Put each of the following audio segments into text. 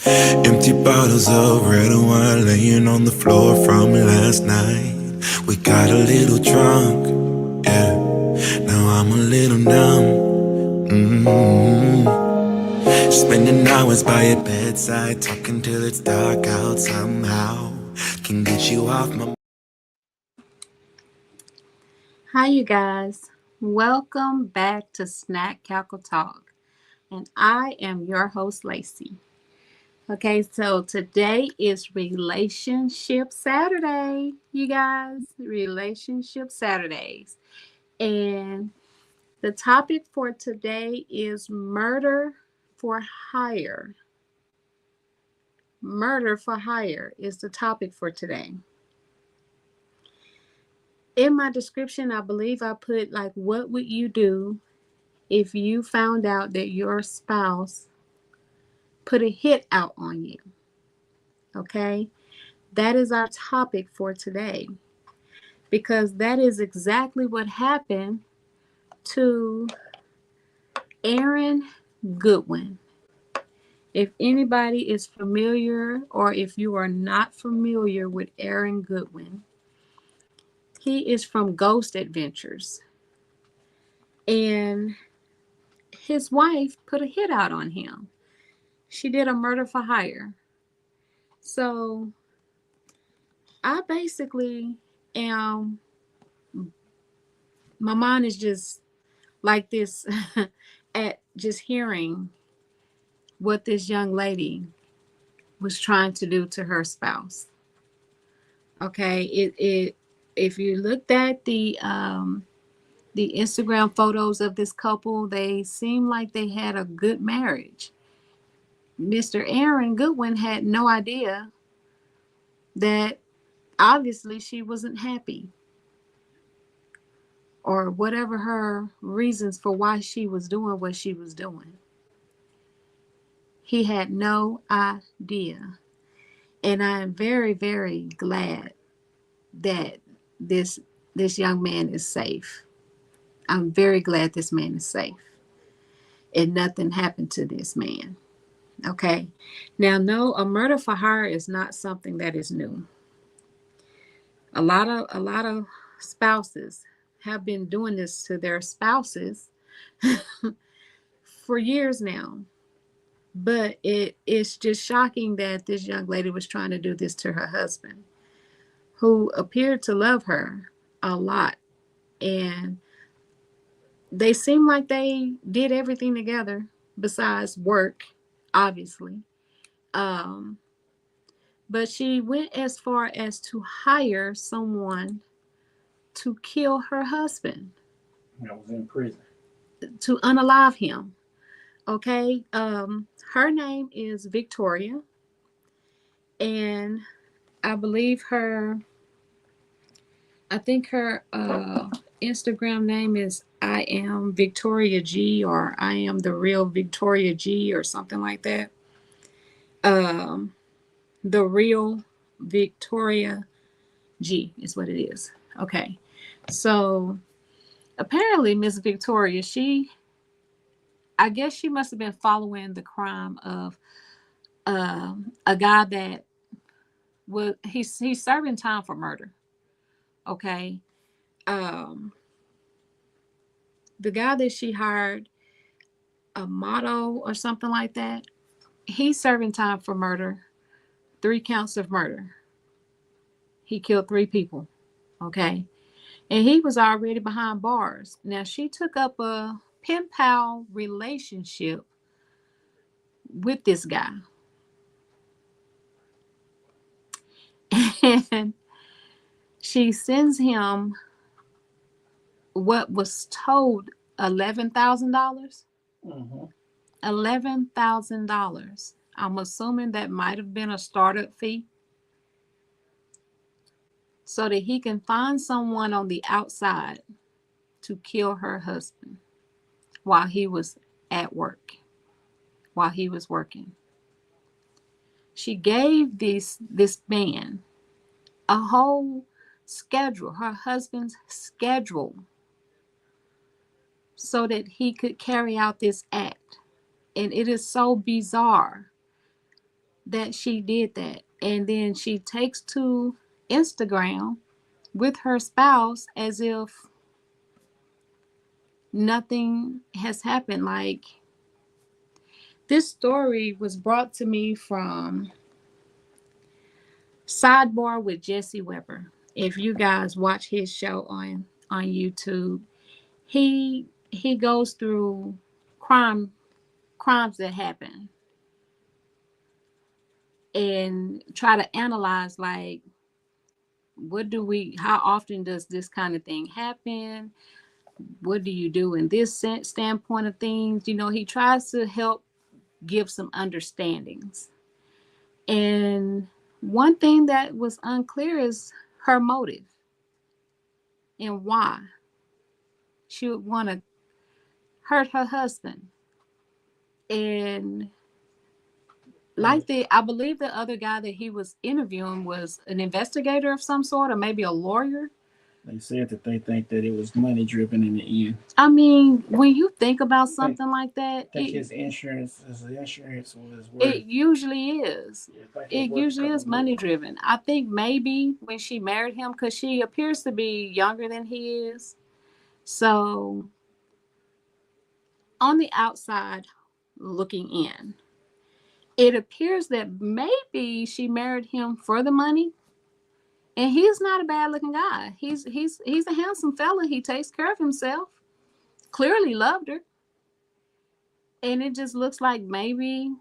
Empty bottles of red wine laying on the floor from last night. We got a little drunk, yeah. Now I'm a little numb. Spending hours by your bedside, talking till it's dark out somehow. Can get you off my. Hi, you guys. Welcome back to Snack Cackle Talk. And I am your host, Lacey. Okay, so today is Relationship Saturday, you guys. Relationship Saturdays. And the topic for today is murder for hire. Murder for hire is the topic for today. In my description, I believe I put like, what would you do if you found out that your spouse put a hit out on you? Okay, that is our topic for today because that is exactly what happened to Aaron Goodwin. If anybody is familiar or if you are not familiar with Aaron Goodwin, he is from Ghost Adventures and his wife put a hit out on him. She did a murder for hire. So I basically am, my mind is just like this at just hearing what this young lady was trying to do to her spouse. Okay, it if you looked at the Instagram photos of this couple, they seem like they had a good marriage. Mr. Aaron Goodwin had no idea that obviously she wasn't happy or whatever her reasons for why she was doing what she was doing. He had no idea. And I am very, very glad that this this young man is safe. I'm very glad this man is safe. And nothing happened to this man. Okay. Now, no, a murder for hire is not something that is new. A lot of spouses have been doing this to their spouses for years now. But it's just shocking that this young lady was trying to do this to her husband, who appeared to love her a lot. And they seemed like they did everything together besides work, obviously. Um, but she went as far as to hire someone to kill her husband, I was in prison. to unalive him. Okay. Her name is Victoria, and I believe I think her Instagram name is I am Victoria G, or I am the real Victoria G, or something like that. Um, the real Victoria G is what it is. Okay. So apparently Miss Victoria, I guess she must have been following the crime of a guy that he's serving time for murder. Okay. Um, the guy that she hired, a motto or something like that, he's serving time for murder, 3 counts of murder. He killed 3 people. Okay. And he was already behind bars. Now she took up a pen pal relationship with this guy. And she sends him what was told $11,000. Mm-hmm. $11,000. I'm assuming that might have been a startup fee so that he can find someone on the outside to kill her husband while he was at work, while he was working. She gave this man a whole schedule, her husband's schedule, so that he could carry out this act. And it is so bizarre that she did that. And then she takes to Instagram with her spouse as if nothing has happened. Like, this story was brought to me from Sidebar with Jesse Weber. If you guys watch his show on YouTube, he goes through crimes that happen and try to analyze, like, how often does this kind of thing happen? What do you do in this standpoint of things? He tries to help give some understandings. And one thing that was unclear is her motive and why she would want to hurt her husband. And I believe the other guy that he was interviewing was an investigator of some sort, or maybe a lawyer. They said that they think that it was money driven in the end. I mean, when you think about something like that, I think his insurance was worth. It usually is. Yeah, It usually is money driven. I think maybe when she married him, because she appears to be younger than he is. So on the outside looking in, it appears that maybe she married him for the money. And he's not a bad looking guy. He's a handsome fella. He takes care of himself. Clearly loved her. And it just looks like maybe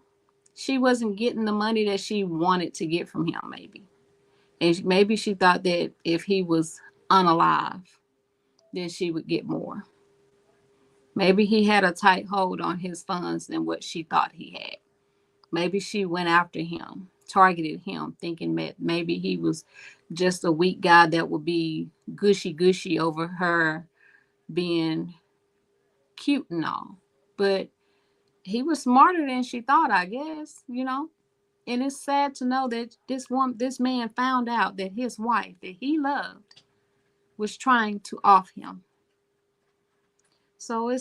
she wasn't getting the money that she wanted to get from him, maybe. And maybe she thought that if he was unalive, then she would get more. Maybe he had a tight hold on his funds than what she thought he had. Maybe she went after him, targeted him, thinking that maybe he was just a weak guy that would be gushy over her being cute and all. But he was smarter than she thought, I guess, And it's sad to know that this man found out that his wife that he loved was trying to off him. So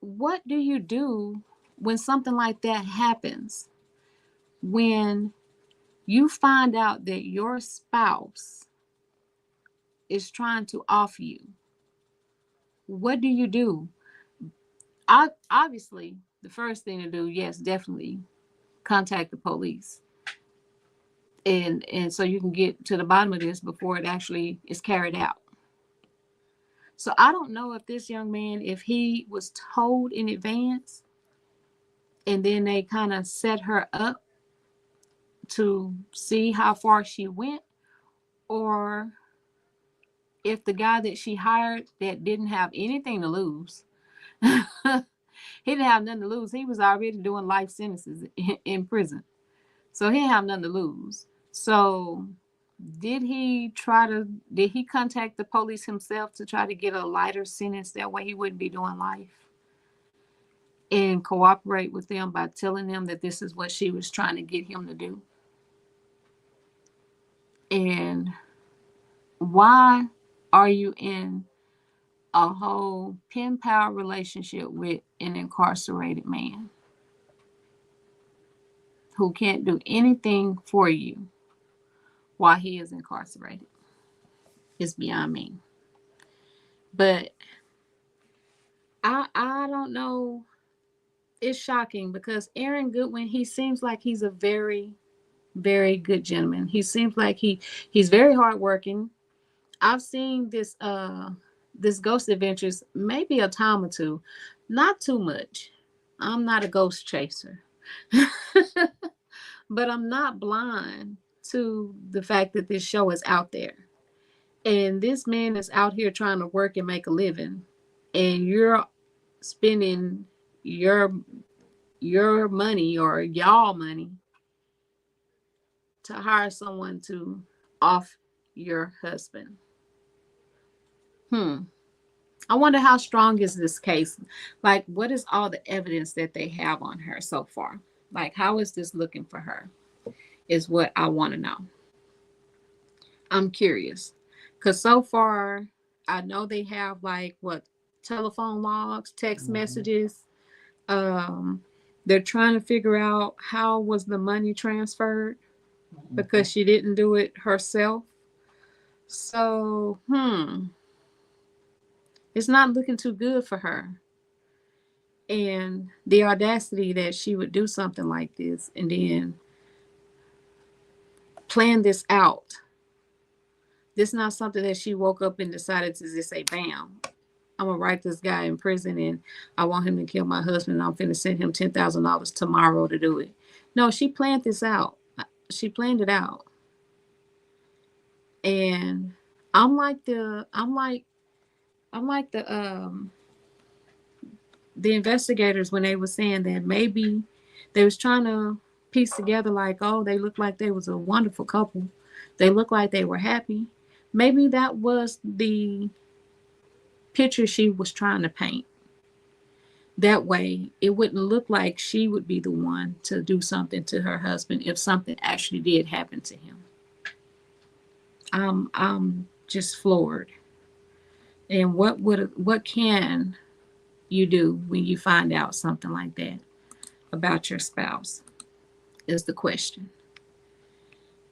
what do you do when something like that happens? When you find out that your spouse is trying to off you, what do you do? Obviously, the first thing to do, yes, definitely contact the police. And so you can get to the bottom of this before it actually is carried out. So I don't know if this young man, if he was told in advance and then they kind of set her up to see how far she went, or if the guy that she hired that didn't have anything to lose, he didn't have nothing to lose. He was already doing life sentences in prison. So he didn't have nothing to lose. So did he contact the police himself to try to get a lighter sentence? That way he wouldn't be doing life, and cooperate with them by telling them that this is what she was trying to get him to do. And why are you in a whole pen pal relationship with an incarcerated man who can't do anything for you while he is incarcerated? It's beyond me. But I don't know. It's shocking because Aaron Goodwin, he seems like he's a very, very good gentleman. He seems like he's very hardworking. I've seen this Ghost Adventures maybe a time or two, not too much. I'm not a ghost chaser, but I'm not blind to the fact that this show is out there, and this man is out here trying to work and make a living, and you're spending your money or y'all money to hire someone to off your husband. I wonder how strong is this case? Like, what is all the evidence that they have on her so far? Like, how is this looking for her? Is what I want to know. I'm curious. Because so far, I know they have telephone logs, text messages. They're trying to figure out how was the money transferred because she didn't do it herself. So, it's not looking too good for her. And the audacity that she would do something like this and then plan this out. This is not something that she woke up and decided to just say, bam, I'm gonna write this guy in prison and I want him to kill my husband and I'm gonna send him $10,000 tomorrow to do it. No, she planned this out. She planned it out. And I'm like the investigators when they were saying that maybe they was trying to piece together like, oh, they looked like they was a wonderful couple. They looked like they were happy. Maybe that was the picture she was trying to paint. That way, it wouldn't look like she would be the one to do something to her husband if something actually did happen to him. I'm just floored. And what can you do when you find out something like that about your spouse is the question.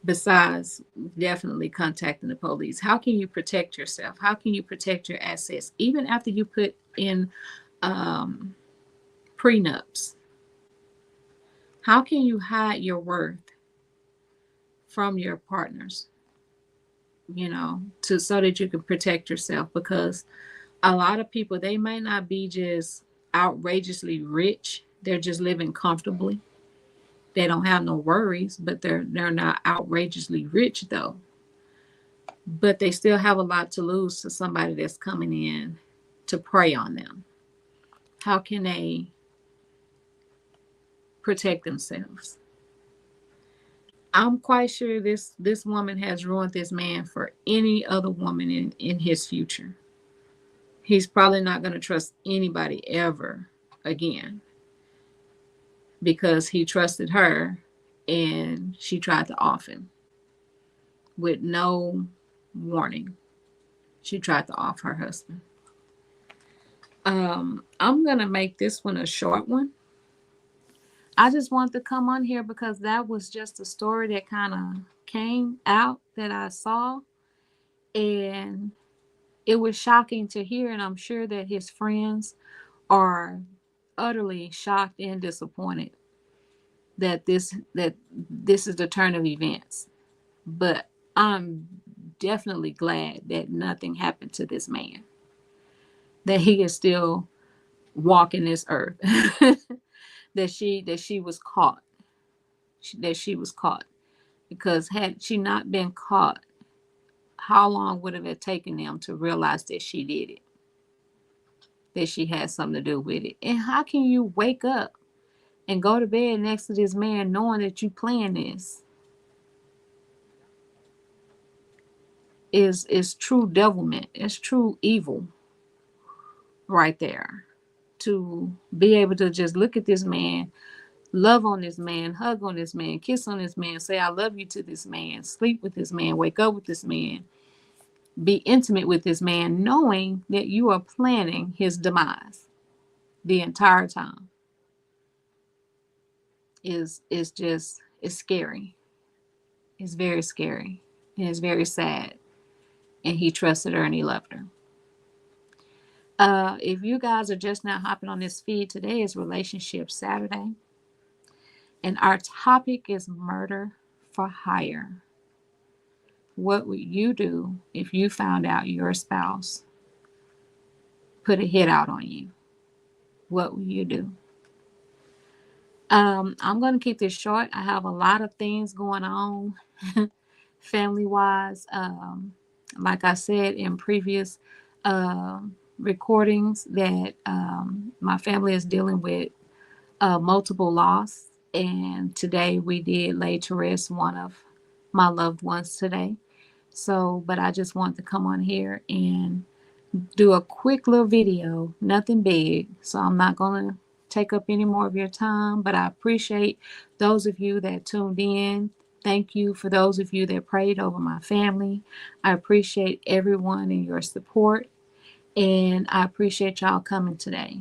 Besides definitely contacting the police, how can you protect yourself? How can you protect your assets even after you put in prenups? How can you hide your worth from your partners, so that you can protect yourself? Because a lot of people, they may not be just outrageously rich, they're just living comfortably. They don't have no worries, but they're not outrageously rich though. But they still have a lot to lose to somebody that's coming in to prey on them. How can they protect themselves? I'm quite sure this woman has ruined this man for any other woman in his future. He's probably not going to trust anybody ever again because he trusted her and she tried to off him with no warning. She tried to off her husband. I'm going to make this one a short one. I just wanted to come on here because that was just a story that kind of came out that I saw. And it was shocking to hear. And I'm sure that his friends are utterly shocked and disappointed that this is the turn of events. But I'm definitely glad that nothing happened to this man, that he is still walking this earth, that she was caught, that she was caught. Because had she not been caught, how long would it have taken them to realize that she did it, that she had something to do with it? And how can you wake up and go to bed next to this man knowing that you planned this? Is true devilment. It's true evil right there. To be able to just look at this man, love on this man, hug on this man, kiss on this man, say I love you to this man, sleep with this man, wake up with this man, be intimate with this man, knowing that you are planning his demise the entire time is scary. It's very scary. And it's very sad. And he trusted her and he loved her. If you guys are just now hopping on this feed, today is Relationship Saturday. And our topic is murder for hire. What would you do if you found out your spouse put a hit out on you? What would you do? I'm going to keep this short. I have a lot of things going on family-wise. Like I said in previous recordings, that my family is dealing with multiple loss. And today we did lay to rest one of my loved ones today. So, but I just want to come on here and do a quick little video, nothing big. So I'm not going to take up any more of your time, but I appreciate those of you that tuned in. Thank you for those of you that prayed over my family. I appreciate everyone and your support, and I appreciate y'all coming today.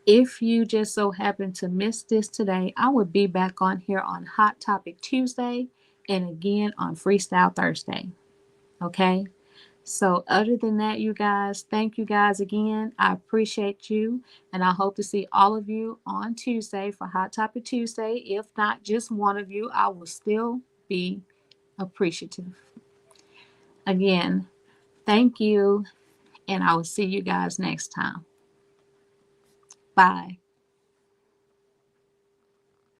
If you just so happen to miss this today, I will be back on here on Hot Topic Tuesday and again on Freestyle Thursday. Okay? So, other than that, you guys, thank you guys again. I appreciate you, and I hope to see all of you on Tuesday for Hot Topic Tuesday. If not just one of you, I will still be appreciative. Again, thank you, and I will see you guys next time. Bye.